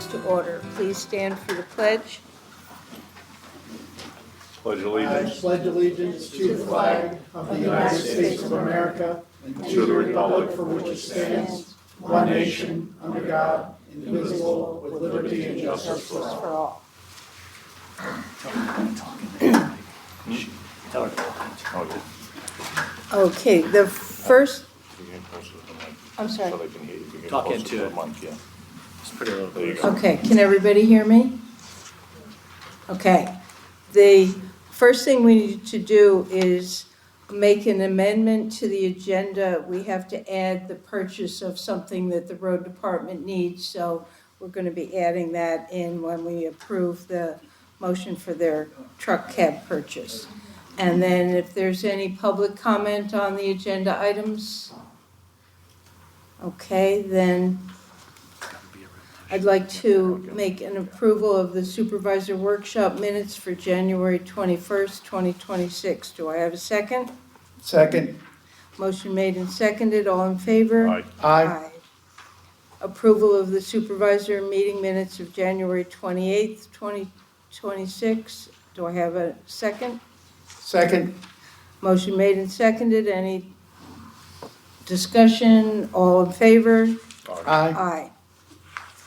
meetings to order. Please stand for the pledge. Pledge I allegiance pledge allegiance to the flag of the United States of America and to the republic for which it stands, one nation, under God, indivisible, with liberty and justice for all. Okay, the first, You can close it to the mic, I'm sorry. so they can hear you. You can Talk close into to it. the mic, yeah. Just put it a little There you closer. go. Okay, can everybody hear me? Okay. The first thing we need to do is make an amendment to the agenda. We have to add the purchase of something that the road department needs, so we're going to be adding that in when we approve the motion for their truck cab purchase. And then if there's any public comment on the agenda items, okay, then I'd like to make an approval of the supervisor workshop minutes for January 21st, 2026. Do I have a second? Second. Motion made and seconded. All in favor? Aye. Aye. Approval of the supervisor meeting minutes of January 28th, 2026. Do I have a second? Second. Motion made and seconded. Any discussion? All in favor? Aye. Aye.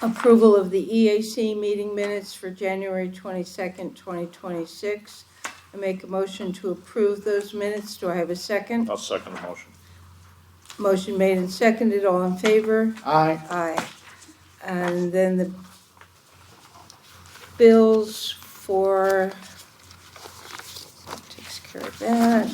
Approval of the EAC meeting minutes for January 22nd, 2026. I make a motion to approve those minutes. Do I have a second? I'll second the motion. Motion made and seconded. All in favor? Aye. Aye. And then the bills for, takes care of that.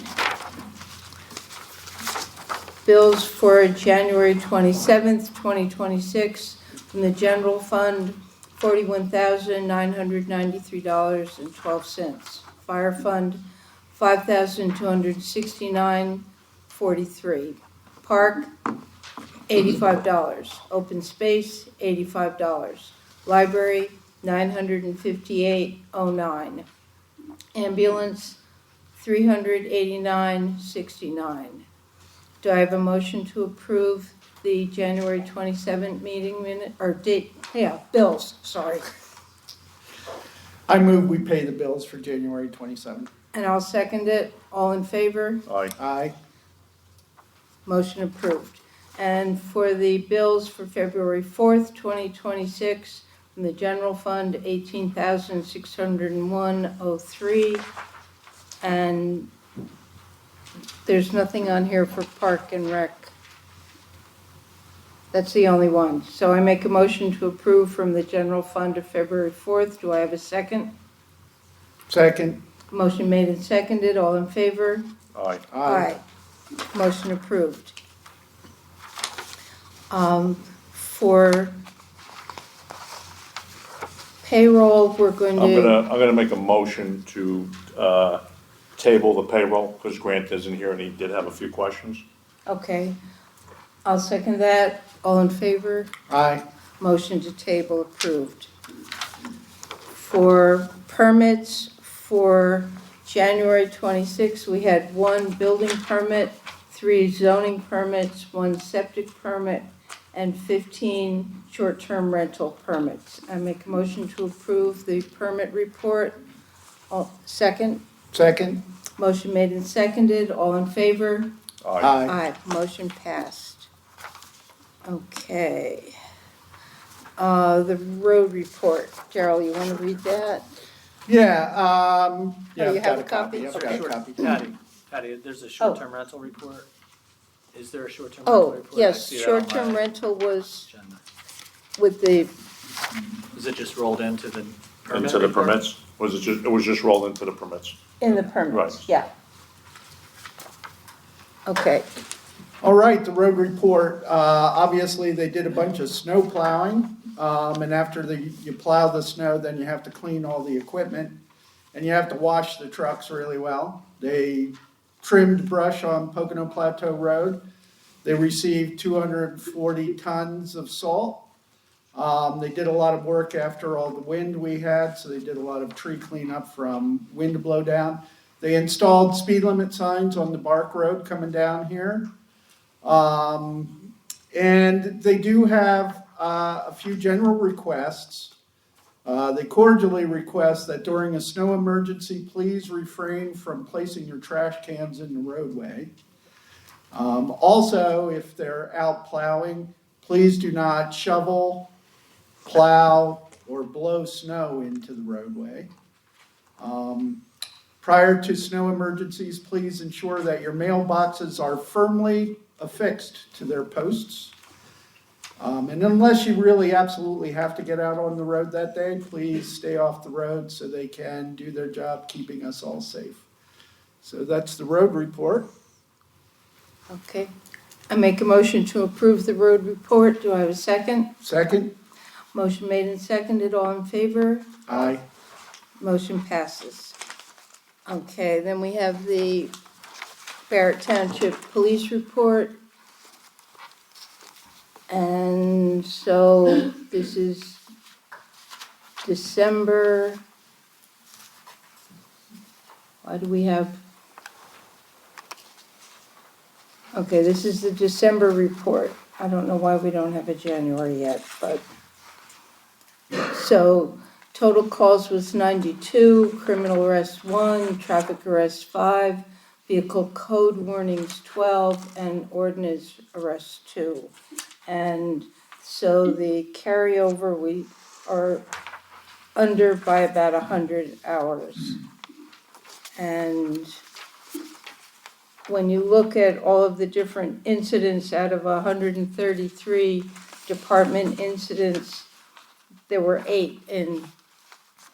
Bills for January 27th, 2026, from the general fund, $41,993.12. Fire fund, $5,269.43. Park, $85. Open space, $85. Library, $958.09. Ambulance, $389.69. Do I have a motion to approve the January 27th meeting minute, or date, bills, sorry. I move we pay the bills for January 27th. And I'll second it. All in favor? Aye. Aye. Motion approved. And for the bills for February 4th, 2026, from the general fund, $18,601.03. And there's nothing on here for Park and Rec. That's the only one. So I make a motion to approve from the general fund of February 4th. Do I have a second? Second. Motion made and seconded. All in favor? Aye. Aye. Motion approved. For payroll, we're going I'm to, gonna make a motion to, table the payroll, because Grant isn't here and he did have a few questions. okay. I'll second that. All in favor? Aye. Motion to table approved. For permits, for January 26, we had 1 building permit, 3 zoning permits, 1 septic permit, and 15 short-term rental permits. I make a motion to approve the permit report. Second? Second. Motion made and seconded. All in favor? Aye. Aye. Motion passed. Okay. The road report. Darrell, you want to read that? Yeah, yeah, you I've have got a copy? I've got Okay. a copy. Patty, there's a short-term rental report. Is there a short-term Oh, rental report? I yes, see that on short-term my rental was agenda. with the, Is it just rolled into the permit? Into the report? permits? It was just rolled into the permits? in the permits, Right. yeah. Okay, All right, the road report, obviously they did a bunch of snow plowing. And after you plow the snow, then you have to clean all the equipment and you have to wash the trucks really well. They trimmed brush on Pocono Plateau Road. They received 240 tons of salt. They did a lot of work after all the wind we had, so they did a lot of tree cleanup from wind blowdown. They installed speed limit signs on the Bark Road coming down here. And they do have a few general requests. They cordially request that during a snow emergency, please refrain from placing your trash cans in the roadway. Also, if they're out plowing, please do not shovel, plow, or blow snow into the roadway. Prior to snow emergencies, please ensure that your mailboxes are firmly affixed to their posts. And unless you really absolutely have to get out on the road that day, please stay off the road so they can do their job keeping us all safe. So that's the road report. Okay. I make a motion to approve the road report. Do I have a second? Second? Motion made and seconded. All in favor? Aye. Motion passes. Okay, then we have the Barrett Township Police Report. And so this is December. Why do we have? Okay, this is the December report. I don't know why we don't have a January yet, but. So total calls was 92, criminal arrest 1, traffic arrest 5, vehicle code warnings 12, and ordinance arrest 2. And so the carryover, we are under by about 100 hours. And when you look at all of the different incidents out of 133 department incidents, there were 8 in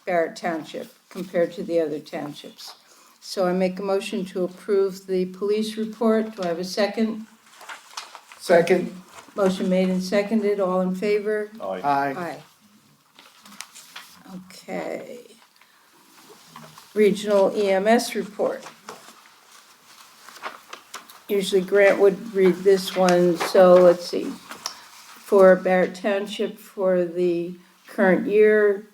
Barrett Township compared to the other townships. So I make a motion to approve the police report. Do I have a second? Second? Motion made and seconded. All in favor? Aye. Aye. Okay. Regional EMS report. Usually Grant would read this one, so let's see. For Barrett Township for the current year,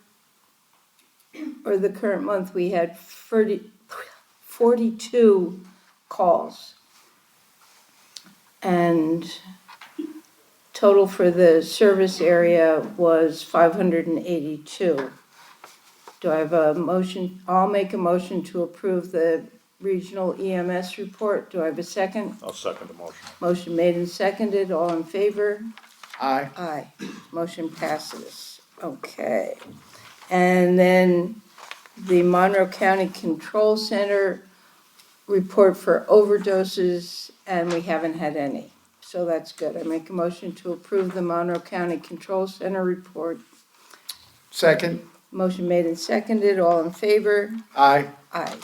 or the current month, we had 42 calls. And total for the service area was 582. Do I have a motion? I'll make a motion to approve the regional EMS report. Do I have a second? I'll second the motion. Motion made and seconded. All in favor? Aye. Aye. Motion passes. Okay. And then the Monroe County Control Center report for overdoses, and we haven't had any. So that's good. I make a motion to approve the Monroe County Control Center report. Second? Motion made and seconded. All in favor? Aye. Aye.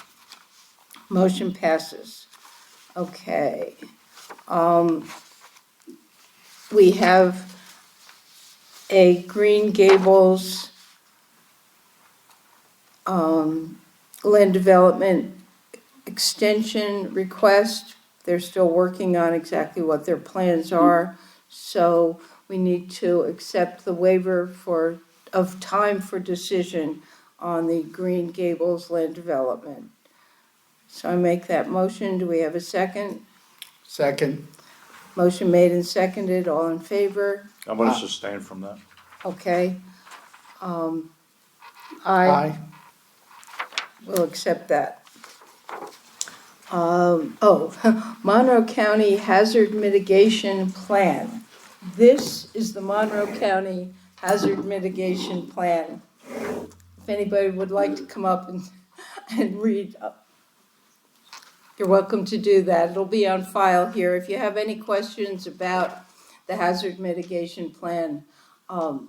Motion passes. Okay. We have a Green Gables land development extension request. They're still working on exactly what their plans are. So we need to accept the waiver of time for decision on the Green Gables land development. So I make that motion. Do we have a second? Second? Motion made and seconded. All in favor? I'm going to sustain from that. Okay. I Aye. will accept that. Monroe County Hazard Mitigation Plan. This is the Monroe County Hazard Mitigation Plan. If anybody would like to come up and read, you're welcome to do that. It'll be on file here. If you have any questions about the Hazard Mitigation Plan,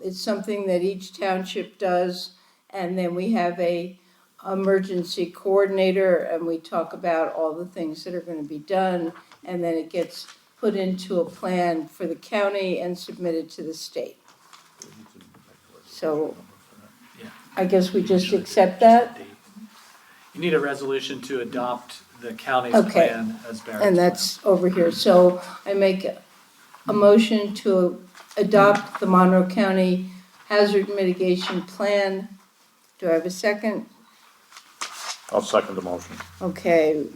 it's something that each township does, and then we have a emergency coordinator, and we talk about all the things that are going to be done, and then it gets put into a plan for the county and submitted to the state. So Yeah. I guess we just accept that, You need a resolution to adopt the county's Okay. plan as Barrett's and that's over here. So I make a motion to adopt the Monroe County Hazard Mitigation Plan. Do I have a second? I'll second the motion. Okay,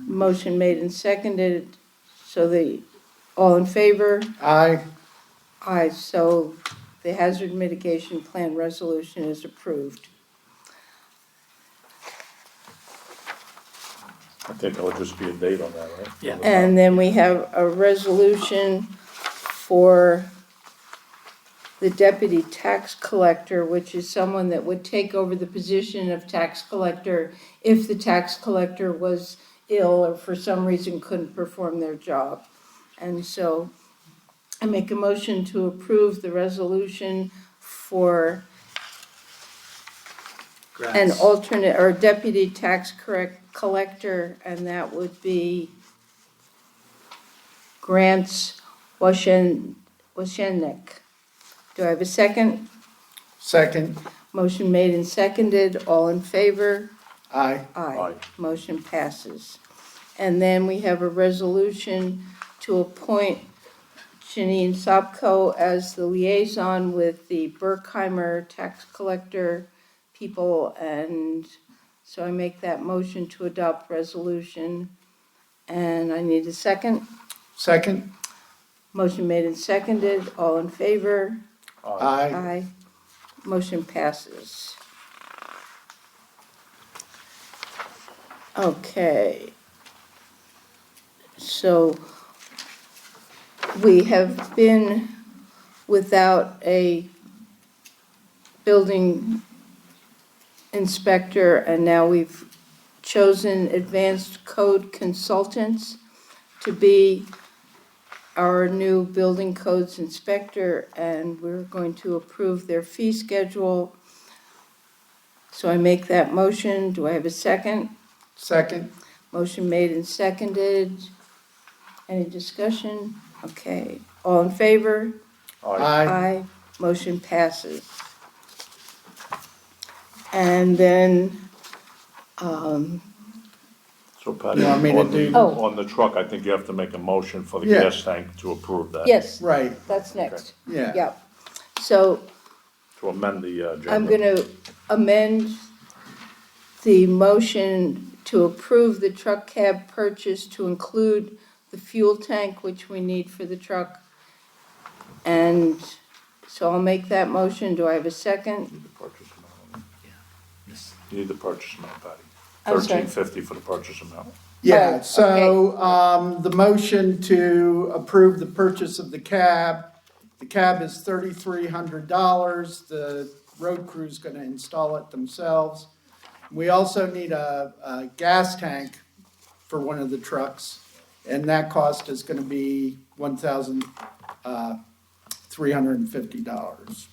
motion made and seconded, so all in favor? Aye. Aye, so the hazard mitigation plan resolution is approved. I think there'll just be a date on that, right? Yeah. And then we have a resolution for the deputy tax collector, which is someone that would take over the position of tax collector if the tax collector was ill or for some reason couldn't perform their job. And so I make a motion to approve the resolution for an Grants. alternate or deputy tax collector, and that would be Grants Washenik. Do I have a second? Second, Motion made and seconded. All in favor? aye. Aye. Motion passes. And then we have a resolution to appoint Janine Sopko as the liaison with the Berkheimer tax collector people. And so I make that motion to adopt resolution. And I need a second. Second, Motion made and seconded. All in favor? aye. Aye. Motion passes. Okay. So we have been without a building inspector, and now we've chosen advanced code consultants to be our new building codes inspector, and we're going to approve their fee schedule. So I make that motion. Do I have a second? Second, Motion made and seconded. Any discussion? Okay. All in favor? Aye. aye. Motion passes. And then, So Patty, You want me to on the, do- Oh. on the truck, I think you have to make a motion for the Yeah. gas tank to approve that. yes, Right, that's next. yeah. Yep. So To amend the agenda. I'm going to amend the motion to approve the truck cab purchase to include the fuel tank, which we need for the truck. And so I'll make that motion. Do I have a second? Need the purchase amount. Yes. You need the purchase amount, Patty. I'm sorry. $13.50 for the purchase amount. Yeah, Oh, so, the motion to approve the purchase of the cab is $3,300. The road crew's gonna install it themselves. We also need a gas tank for one of the trucks, and that cost is gonna be $1,350.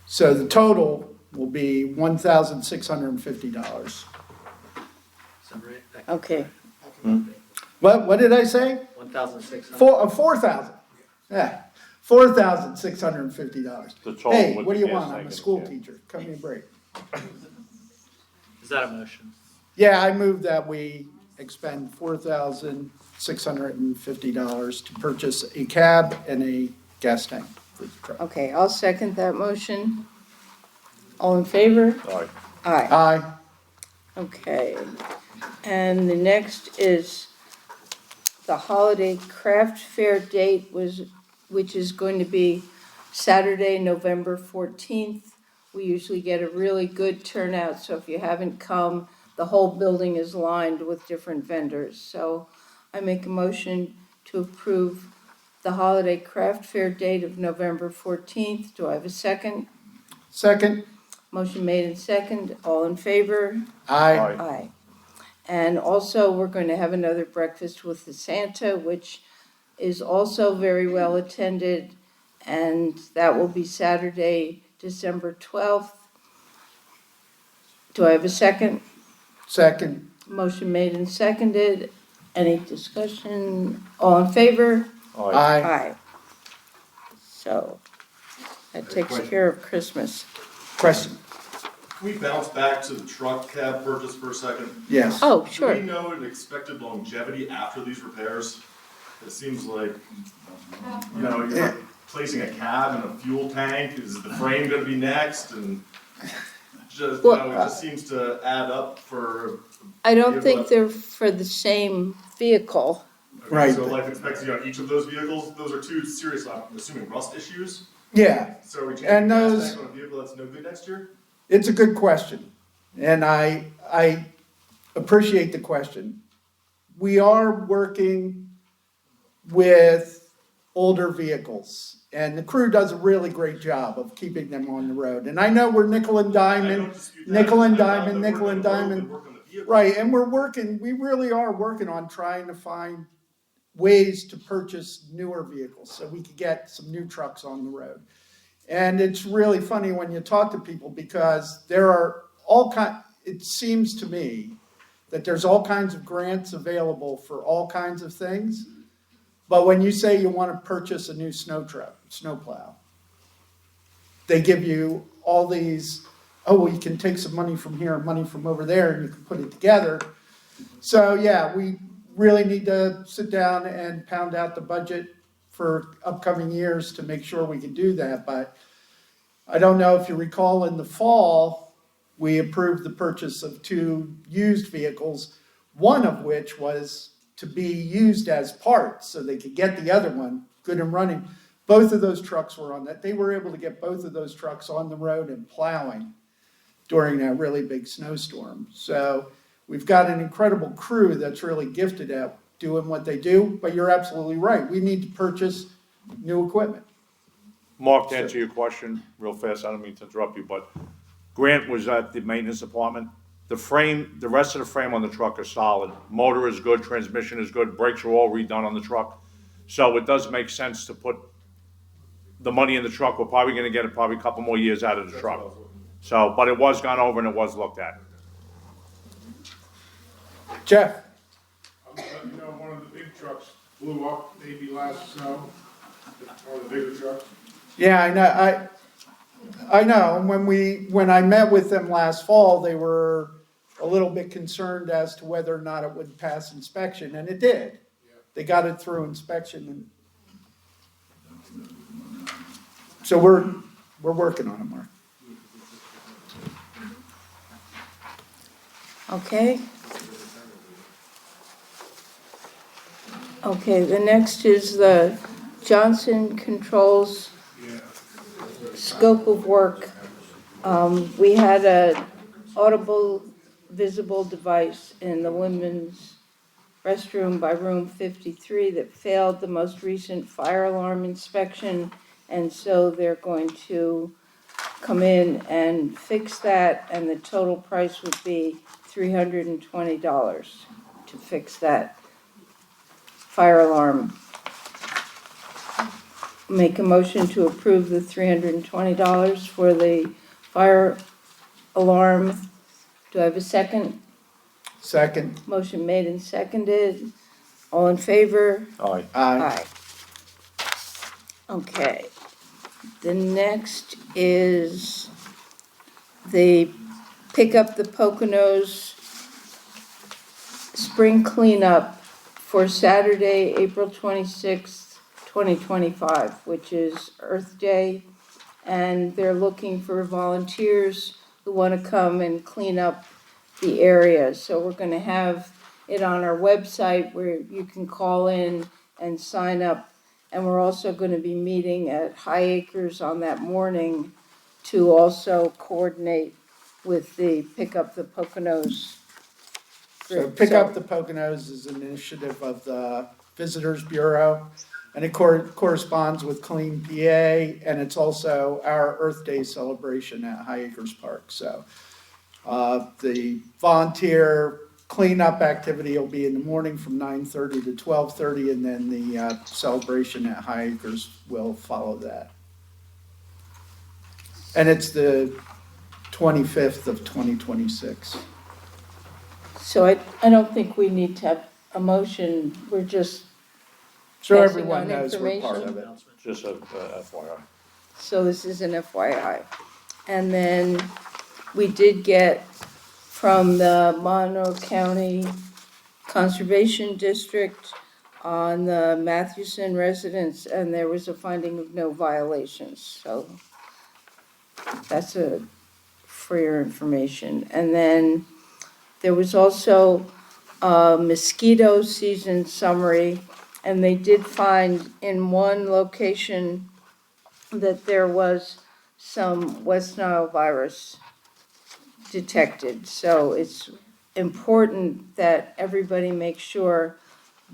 So the total will be $1,650. Summary. Okay. What did I say? 1,600. 4,000, yeah, $4,650. The total Hey, with what do the you gas want? I'm tank a and school the- teacher, cut me a break. Is that a motion? Yeah, I move that we expend $4,650 to purchase a cab and a gas tank for the truck. Okay, I'll second that motion. All in favor? Aye. Aye. Aye, Okay. And the next is the holiday craft fair date which is going to be Saturday, November 14th. We usually get a really good turnout, so if you haven't come, the whole building is lined with different vendors. So I make a motion to approve the holiday craft fair date of November 14th. Do I have a second? second, Motion made and second. All in favor? aye, Aye. And also, we're going to have another breakfast with the Santa, which is also very well attended, and that will be Saturday, December 12th. Do I have a second? second, Motion made and seconded. Any discussion? All in favor? Aye. aye. So, that takes care of Christmas. Question, Can we bounce back to the truck cab purchase for a second? yes. Oh, Do sure. we know an expected longevity after these repairs? It seems like, you know, you're placing a cab and a fuel tank, is the frame gonna be next? And just, you know, it just seems to add up for, I don't think they're for the same vehicle. Okay, Right. so life expectancy on each of those vehicles, those are two serious, I'm assuming rust issues? Yeah, So are we changing And the gas those- tank on a vehicle that's no good next year? it's a good question, and I appreciate the question. We are working with older vehicles, and the crew does a really great job of keeping them on the road. And I know we're nickel and I diamond, don't dispute that. nickel and I'd rather diamond, work nickel on and the road than diamond. work on the vehicle. Right, and we really are working on trying to find ways to purchase newer vehicles so we could get some new trucks on the road. And it's really funny when you talk to people because there are it seems to me that there's all kinds of grants available for all kinds of things. But when you say you want to purchase a new snowplow, they give you all these, oh, well, you can take some money from here and money from over there and you can put it together. So yeah, we really need to sit down and pound out the budget for upcoming years to make sure we can do that. But I don't know if you recall in the fall, we approved the purchase of 2 used vehicles, one of which was to be used as parts so they could get the other one good and running. Both of those trucks were on that. They were able to get both of those trucks on the road and plowing during that really big snowstorm. So we've got an incredible crew that's really gifted at doing what they do, but you're absolutely right. We need to purchase new equipment. Mark, to answer your question real fast, I don't mean to interrupt you, but Grant was at the maintenance department. The frame, the rest of the frame on the truck is solid. Motor is good, transmission is good, brakes are all redone on the truck. So it does make sense to put the money in the truck. We're probably gonna get it probably a couple more years out of the truck. So, but it was gone over and it was looked at. Jeff? You know, one of the big trucks blew up maybe last snow, one of the bigger trucks. Yeah, I know. And when I met with them last fall, they were a little bit concerned as to whether or not it would pass inspection, and it did. They got it through inspection, and so we're working on it, Mark. Okay. Okay, the next is the Johnson Controls scope of work. We had a audible visible device in the women's restroom by room 53 that failed the most recent fire alarm inspection, and so they're going to come in and fix that, and the total price would be $320 to fix that fire alarm. Make a motion to approve the $320 for the fire alarm. Do I have a second? Second, Motion made and seconded. All in favor? Aye. aye. Okay. The next is the pick up the Poconos spring cleanup for Saturday, April 26th, 2025, which is Earth Day. And they're looking for volunteers who want to come and clean up the area. So we're going to have it on our website where you can call in and sign up. And we're also going to be meeting at High Acres on that morning to also coordinate with the Pick Up the Poconos So group. Pick Up the Poconos is an initiative of the Visitors Bureau, and it corresponds with Clean PA, and it's also our Earth Day celebration at High Acres Park. So the volunteer cleanup activity will be in the morning from 9:30 to 12:30, and then the celebration at High Acres will follow that. And it's the 25th of 2026. So I don't think we need to have a motion, we're just, So Passing everyone on knows we're part information. of it. Announcement. Just a FYI. so this is an FYI. And then we did get from the Monroe County Conservation District on the Mathewson residence, and there was a finding of no violations, so that's for your information. And then there was also a mosquito season summary And they did find in one location that there was some West Nile virus detected. So it's important that everybody make sure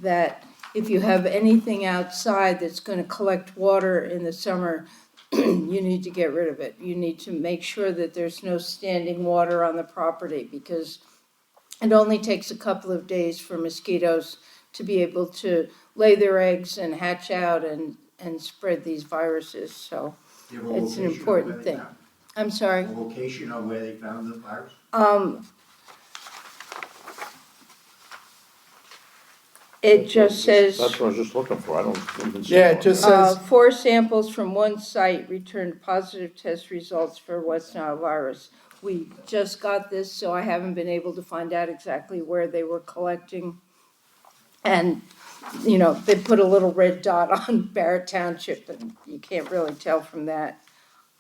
that if you have anything outside that's going to collect water in the summer, you need to get rid of it. You need to make sure that there's no standing water on the property, because it only takes a couple of days for mosquitoes to be able to lay their eggs and hatch out and spread these viruses. So Do you have a it's an location of important where they thing. found- I'm sorry. A location of where they found the virus? It just says, That's what I was just looking for, I don't even see. Yeah, it it on just there. says- 4 samples from one site returned positive test results for West Nile virus. We just got this, so I haven't been able to find out exactly where they were collecting. And, you know, they put a little red dot on Barrett Township, and you can't really tell from that.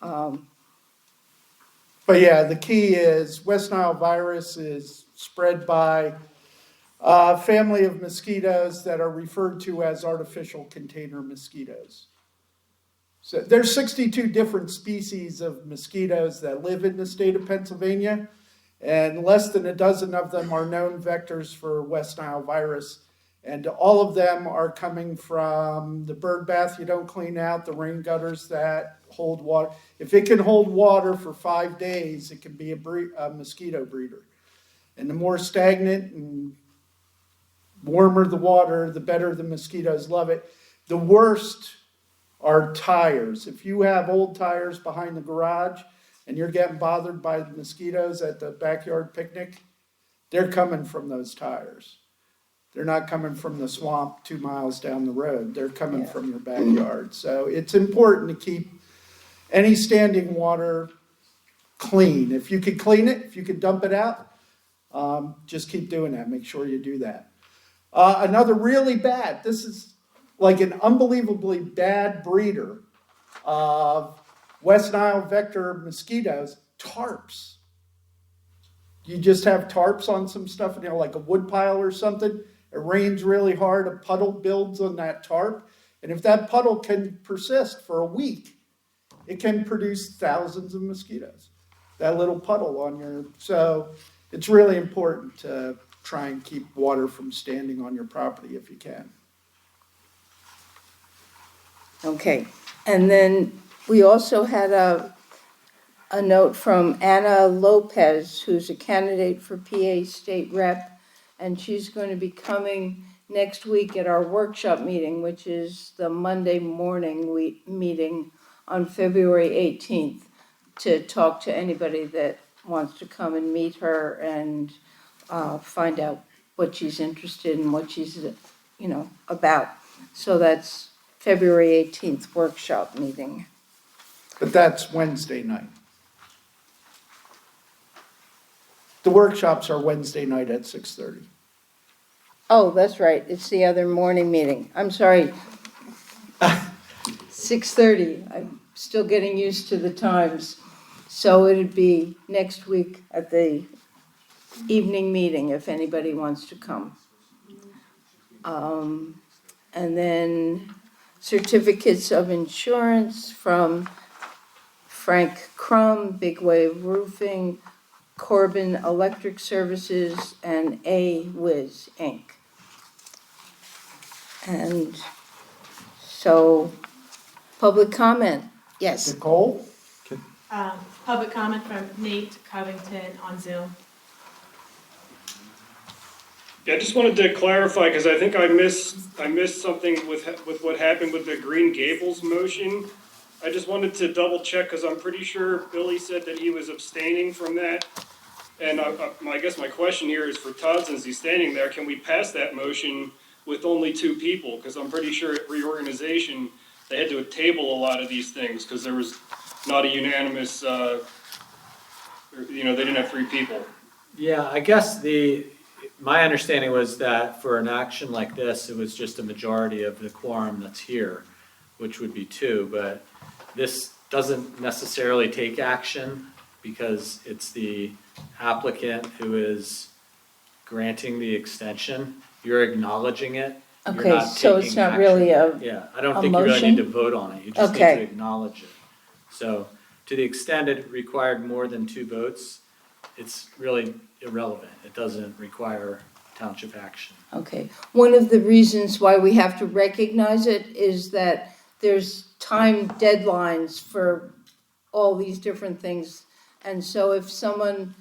But yeah, the key is West Nile virus is spread by a family of mosquitoes that are referred to as artificial container mosquitoes. So there's 62 different species of mosquitoes that live in the state of Pennsylvania, and less than a dozen of them are known vectors for West Nile virus. And all of them are coming from the bird bath you don't clean out, the rain gutters that hold water. If it can hold water for 5 days, it can be a mosquito breeder. And the more stagnant and warmer the water, the better the mosquitoes love it. The worst are tires. If you have old tires behind the garage and you're getting bothered by the mosquitoes at the backyard picnic, they're coming from those tires. They're not coming from the swamp 2 miles down the road. They're coming from your backyard. So it's important to keep any standing water clean. If you can clean it, if you can dump it out, just keep doing that. Make sure you do that. Another really bad, this is like an unbelievably bad breeder of West Nile vector mosquitoes, tarps. You just have tarps on some stuff, you know, like a wood pile or something. It rains really hard, a puddle builds on that tarp. And if that puddle can persist for a week, it can produce thousands of mosquitoes. That little puddle on your, so it's really important to try and keep water from standing on your property if you can. Okay, and then we also had a note from Anna Lopez, who's a candidate for PA State Rep, and she's going to be coming next week at our workshop meeting, which is the Monday morning meeting on February 18th, to talk to anybody that wants to come and meet her and find out what she's interested in, what she's, you know, about. So that's February 18th workshop meeting. But that's Wednesday night. The workshops are Wednesday night at 6:30. Oh, that's right, it's the other morning meeting. I'm sorry. 6:30, I'm still getting used to the times. So it'd be next week at the evening meeting if anybody wants to come. And then certificates of insurance from Frank Crum, Big Wave Roofing, Corbin Electric Services, and A-Wiz Inc. And so, public comment, yes. Nicole? Public comment from Nate Covington on Zoom. Yeah, I just wanted to clarify, because I think I missed something with what happened with the Green Gables motion. I just wanted to double check, because I'm pretty sure Billy said that he was abstaining from that. And I guess my question here is for Todd, since he's standing there, can we pass that motion with only 2 people? Because I'm pretty sure at reorganization, they had to table a lot of these things, because there was not a unanimous, they didn't have 3 people. Yeah, I guess my understanding was that for an action like this, it was just a majority of the quorum that's here, which would be 2, but this doesn't necessarily take action because it's the applicant who is granting the extension. You're acknowledging it, You're Okay, not so it's taking not really action. a, Yeah, I don't a think you really need to motion? vote on it, you just need Okay. to acknowledge it. So, to the extent it required more than 2 votes, it's really irrelevant. It doesn't require township action. okay. One of the reasons why we have to recognize it is that there's time deadlines for all these different things. And so if someone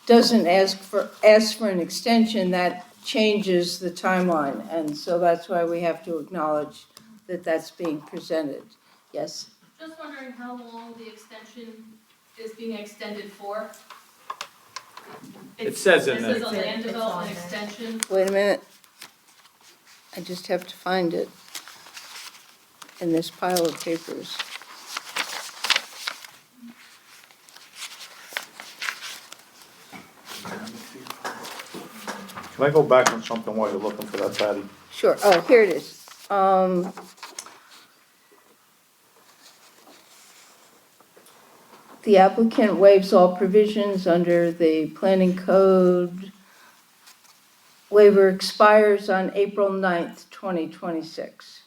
doesn't ask for an extension, that changes the timeline. And so that's why we have to acknowledge that that's being presented. Yes? Just wondering how long the extension is being extended for? It says in This the, is a land It's on development there. extension. Wait a minute. I just have to find it in this pile of papers. Can I go back on something while you're looking for that, Patty? Sure, oh, here it is. The applicant waives all provisions under the planning code. Waiver expires on April 9th, 2026.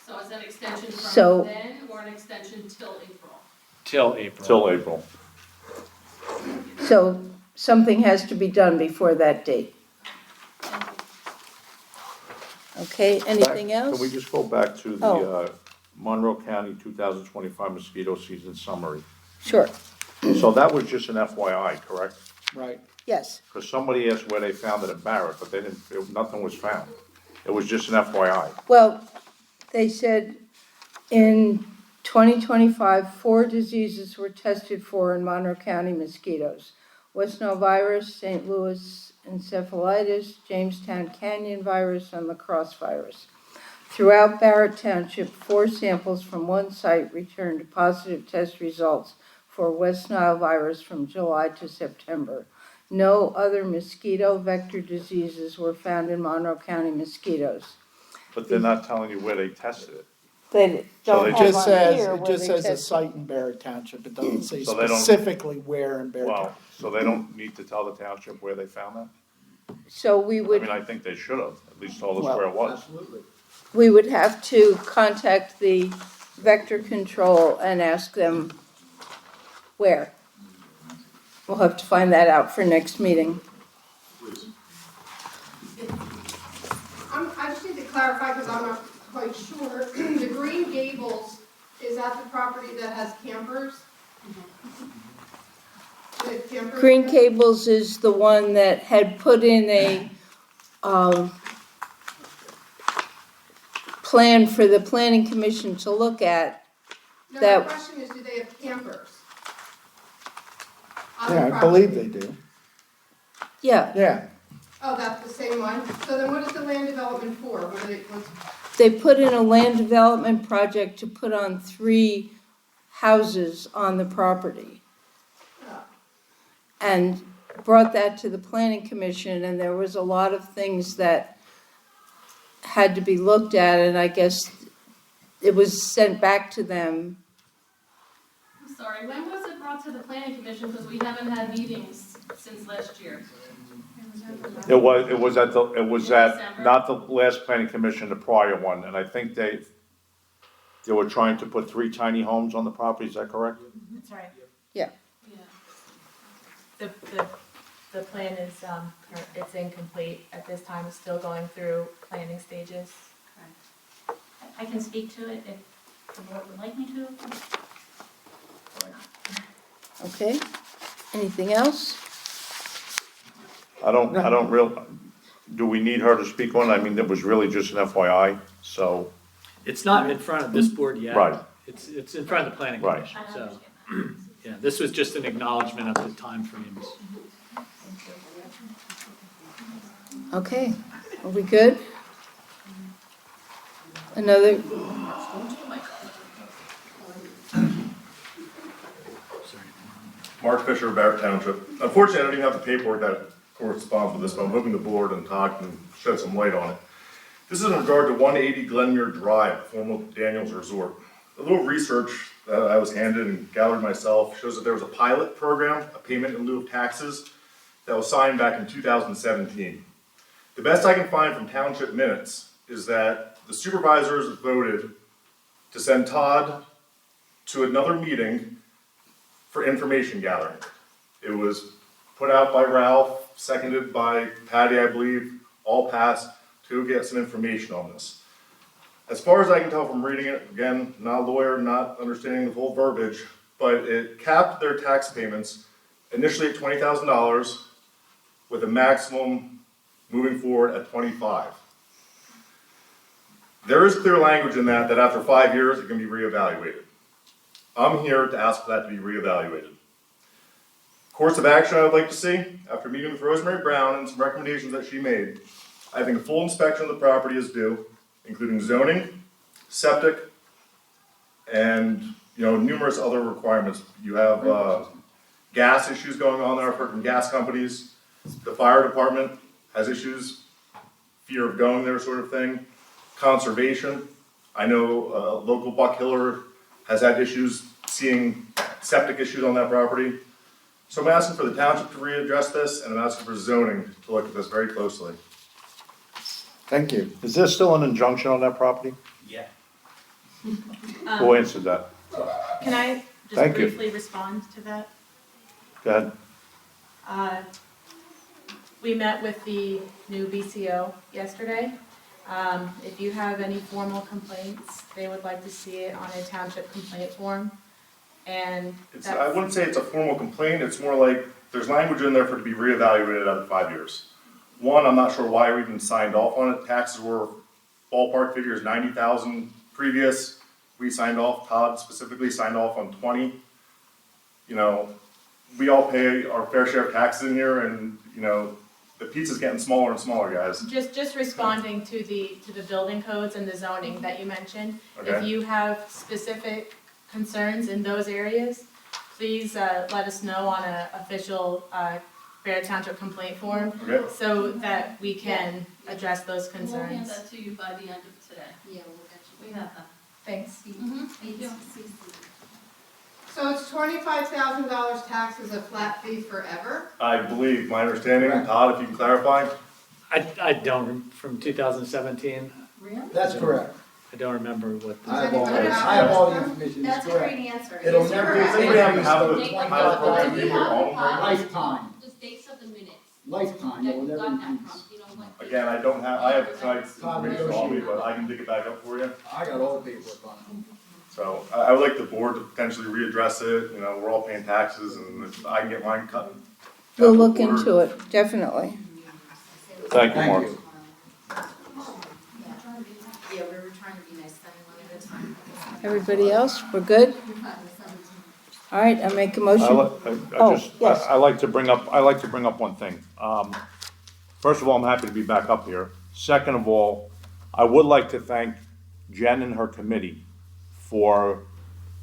So is that extension So- from then or an extension till April? till April. Till April. So something has to be done before that date. Okay, anything else? Can we just go back to the Oh. Monroe County 2025 mosquito season summary? Sure, So that was just an FYI, correct? Right. yes. Because somebody asked where they found it at Barrett, but they didn't, nothing was found. It was just an FYI. Well, they said in 2025, 4 diseases were tested for in Monroe County mosquitoes. West Nile virus, St. Louis encephalitis, Jamestown Canyon virus, and La Crosse virus. Throughout Barrett Township, 4 samples from one site returned positive test results for West Nile virus from July to September. No other mosquito vector diseases were found in Monroe County mosquitoes. But they're not telling you where they tested it. They So don't they It have just on says, here it where just they says a tested. site in Barrett Township. It doesn't say So they don't- specifically where in Barrett Well, Township. so they don't need to tell the township where they found that? So we I would, mean, I think they should have, at least told us Well, where it was. Absolutely. we would have to contact the vector control and ask them where. We'll have to find that out for next meeting. Please. I just need to clarify because I'm not quite sure. The Green Gables, is that the property that has campers? The campers Green there? Cables is the one that had put in a, plan for the planning commission to look at. No, that- my question is, do they have campers? On the Yeah, I property? believe they do. Yeah, Yeah. Oh, that's the same one? So then what is the land development for? What are they, what's, they put in a land development project to put on 3 houses on the property. oh, And brought that to the planning commission, and there was a lot of things that had to be looked at, and I guess it was sent back to them. I'm sorry, when was it brought to the planning commission? Because we haven't had meetings since last year. It was at, December. not the last planning commission, the prior one, and I think they were trying to put 3 tiny homes on the property, is that correct? That's right. Yeah. The plan is, it's incomplete at this time, it's still going through planning stages. I can speak to it if the board would like me to, or not. Okay, anything else? Do we need her to speak on it? I mean, that was really just an FYI, so, It's not in front of this board yet. Right. It's in front of the planning Right. commission, I so, understand. yeah, this was just an acknowledgement of the timeframes. Okay, are we good? Another, Sorry. Mark Fisher, Barrett Township. Unfortunately, I don't even have the paperwork that corresponds with this, but I'm hoping the board and Todd can shed some light on it. This is in regard to 180 Glenmuir Drive, former Daniels Resort. A little research that I was handed and gathered myself shows that there was a pilot program, a payment in lieu of taxes, that was signed back in 2017. The best I can find from township minutes is that the supervisors voted to send Todd to another meeting for information gathering. It was put out by Ralph, seconded by Patty, I believe, all passed to get some information on this. As far as I can tell from reading it, again, not a lawyer, not understanding the full verbiage, but it capped their tax payments initially at $20,000 with a maximum moving forward at 25. There is clear language in that after 5 years, it can be reevaluated. I'm here to ask for that to be reevaluated. Course of action I would like to see, after meeting with Rosemary Brown and some recommendations that she made, I think a full inspection of the property is due, including zoning, septic, and numerous other requirements. You have gas issues going on there from gas companies. The fire department has issues, fear of going there sort of thing. Conservation, I know local Buck Hiller has had issues seeing septic issues on that property. So I'm asking for the township to readdress this, and I'm asking for zoning to look at this very closely. Thank you. Is there still an injunction on that property? Yeah. Who answered that? Can I just Thank you. briefly respond to that? Go ahead. We met with the new BCO yesterday. If you have any formal complaints, they would like to see it on a township complaint form. And I wouldn't say it's a formal complaint, it's more like there's language in there for it to be reevaluated after 5 years. One, I'm not sure why we even signed off on it. Taxes were ballpark figures, 90,000 previous. We signed off, Todd specifically signed off on 20. We all pay our fair share of taxes in here, and the pizza's getting smaller and smaller, guys. just responding to the building codes and the zoning that you mentioned. If Okay. you have specific concerns in those areas, please let us know on an official Barrett Township complaint form Okay. so that we can address those We'll hand concerns. that to you by the end of today. Yeah, we'll get you. We have that. Thanks. Thank you. So it's $25,000 tax as a flat fee forever? I believe, my understanding, Todd, if you can clarify? I don't, from 2017, Really? That's correct. I don't remember what the. I have Does all anybody the information, it's That's a correct. great answer. It'll It's never correct. be Does anybody have the the pilot program in your own? lifetime, Just dates of the minutes. lifetime, That it will you never got that increase. from, what. Again, I have tonight's information on me, but I can dig it back up for you. I got all the paperwork on it. So I would like the board to potentially readdress it, we're all paying taxes, and if I can get mine cut. We'll look into it, definitely. Thank you, Mark. Yeah, we were trying to be nice, then one at a time. Everybody else, we're good? All right, I make a motion. Yes. I like to bring up one thing. First of all, I'm happy to be back up here. Second of all, I would like to thank Jen and her committee for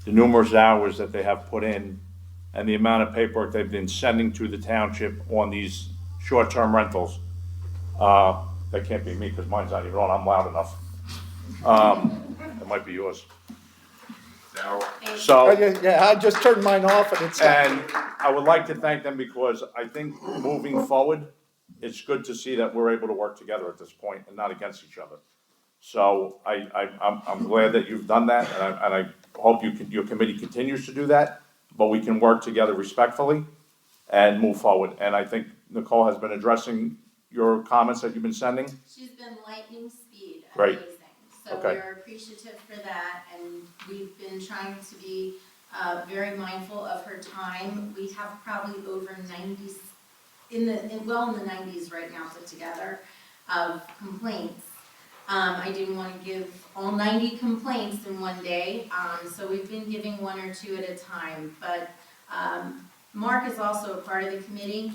the numerous hours that they have put in and the amount of paperwork they've been sending to the township on these short-term rentals. That can't be me because mine's not even on, I'm loud enough. It might be yours. So. Yeah, I just turned mine off and it's. And I would like to thank them because I think moving forward, it's good to see that we're able to work together at this point and not against each other. So I'm glad that you've done that, and I hope your committee continues to do that, but we can work together respectfully and move forward. And I think Nicole has been addressing your comments that you've been sending. She's been lightning speed, Great. amazing. So Okay. we're appreciative for that, and we've been trying to be very mindful of her time. We have probably over 90, in the 90s right now put together of complaints. I didn't want to give all 90 complaints in one day, so we've been giving one or two at a time. But Mark is also a part of the committee.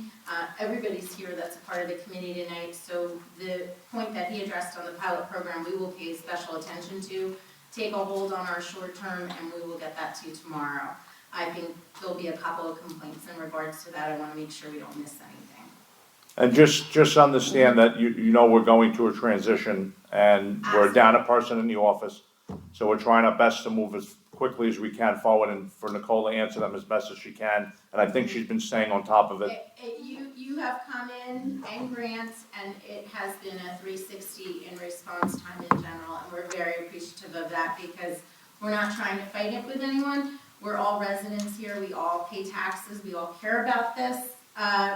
Everybody's here that's a part of the committee tonight, so the point that he addressed on the pilot program, we will pay special attention to, take a hold on our short term, and we will get that to you tomorrow. I think there'll be a couple of complaints in regards to that. I want to make sure we don't miss anything. And just understand that we're going through a transition and we're down a person in the office. So we're trying our best to move as quickly as we can forward and for Nicole to answer them as best as she can. And I think she's been staying on top of it. You few have come in and grants, and it has been a 360 in response time in general, and we're very appreciative of that because we're not trying to fight it with anyone. We're all residents here, we all pay taxes, we all care about this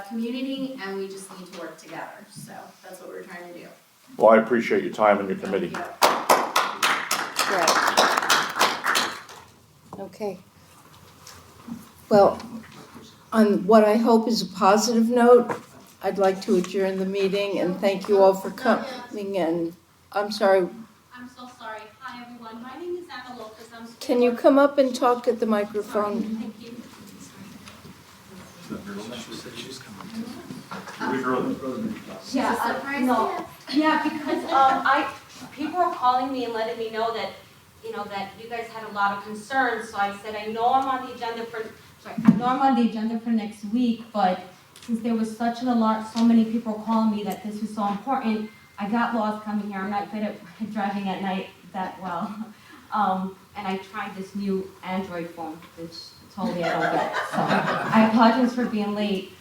community, and we just need to work together. So that's what we're trying to do. Well, I appreciate your time and your committee. Thank you. Right. Okay. Well, on what I hope is a positive note, I'd like to adjourn the meeting and thank you all for coming in. I'm sorry, I'm so sorry. Hi, everyone. My name is Anna Lopez. I'm. can you come up and talk at the microphone? Thank you. Yeah, no, yeah, because, people were calling me and letting me know that, that you guys had a lot of concerns, so I said, I know I'm on the agenda for next week, but since there was such an alarm, so many people were calling me that this was so important, I got lost coming here, I'm not good at driving at night that well. And I tried this new Android phone, which totally I don't get, so I apologize for being late.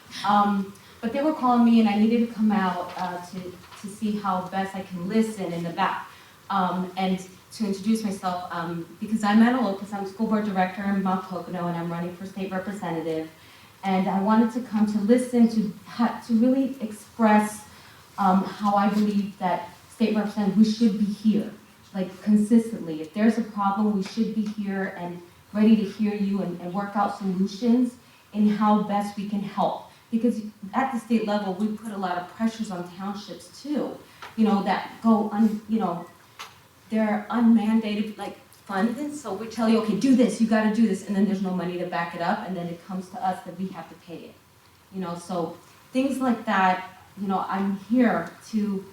But they were calling me and I needed to come out to see how best I can listen in the back. And to introduce myself, because I'm Anna Lopez, I'm school board director in Mount Pocono and I'm running for state representative. And I wanted to come to listen, to really express how I believe that state representative, we should be here, like consistently. If there's a problem, we should be here and ready to hear you and work out solutions in how best we can help. Because at the state level, we put a lot of pressures on townships too, that go they're unmandated, like funded, so we tell you, okay, do this, you gotta do this, and then there's no money to back it up, and then it comes to us that we have to pay it. So things like that, I'm here to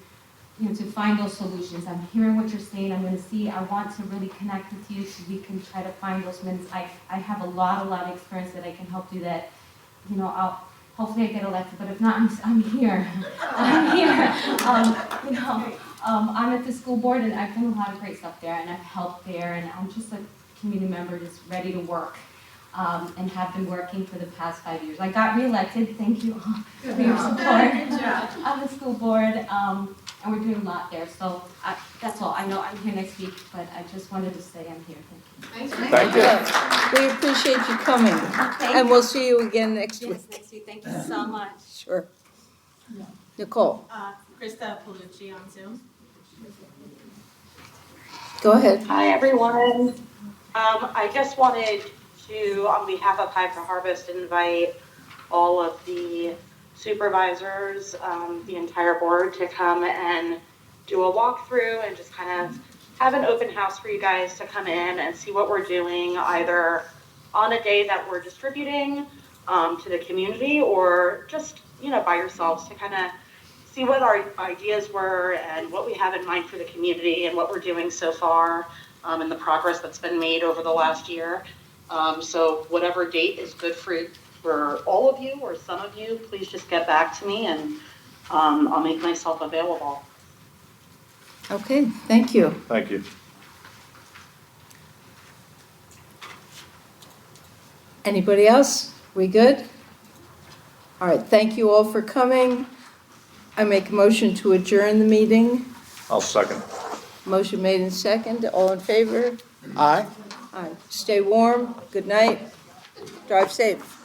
find those solutions. I'm hearing what you're saying, I want to really connect with you so we can try to find those minutes. I have a lot of experience that I can help do that, hopefully I get elected, but if not, I'm here. I'm here. I'm at the school board and I've done a lot of great stuff there and I've helped there and I'm just a community member just ready to work and have been working for the past 5 years. I got reelected, thank you for your support on the school board and we're doing a lot there. So that's all. I know I'm here next week, but I just wanted to say I'm here. Thank you. Thank you. We appreciate you coming. And we'll see you again next week. Yes, next week. Thank you so much. Sure. Nicole, Krista Palucci on Zoom. go ahead. Hi, everyone. I just wanted to, on behalf of Hive to Harvest, invite all of the supervisors, the entire board to come and do a walkthrough and just kind of have an open house for you guys to come in and see what we're doing, either on a day that we're distributing to the community or just, by yourselves to kind of see what our ideas were and what we have in mind for the community and what we're doing so far and the progress that's been made over the last year. So whatever date is good for all of you or some of you, please just get back to me and I'll make myself available. Okay, thank you. Thank you. Anybody else? We good? All right, thank you all for coming. I make a motion to adjourn the meeting. I'll second. Motion made in second. All in favor? Aye. Aye. Stay warm. Good night. Drive safe.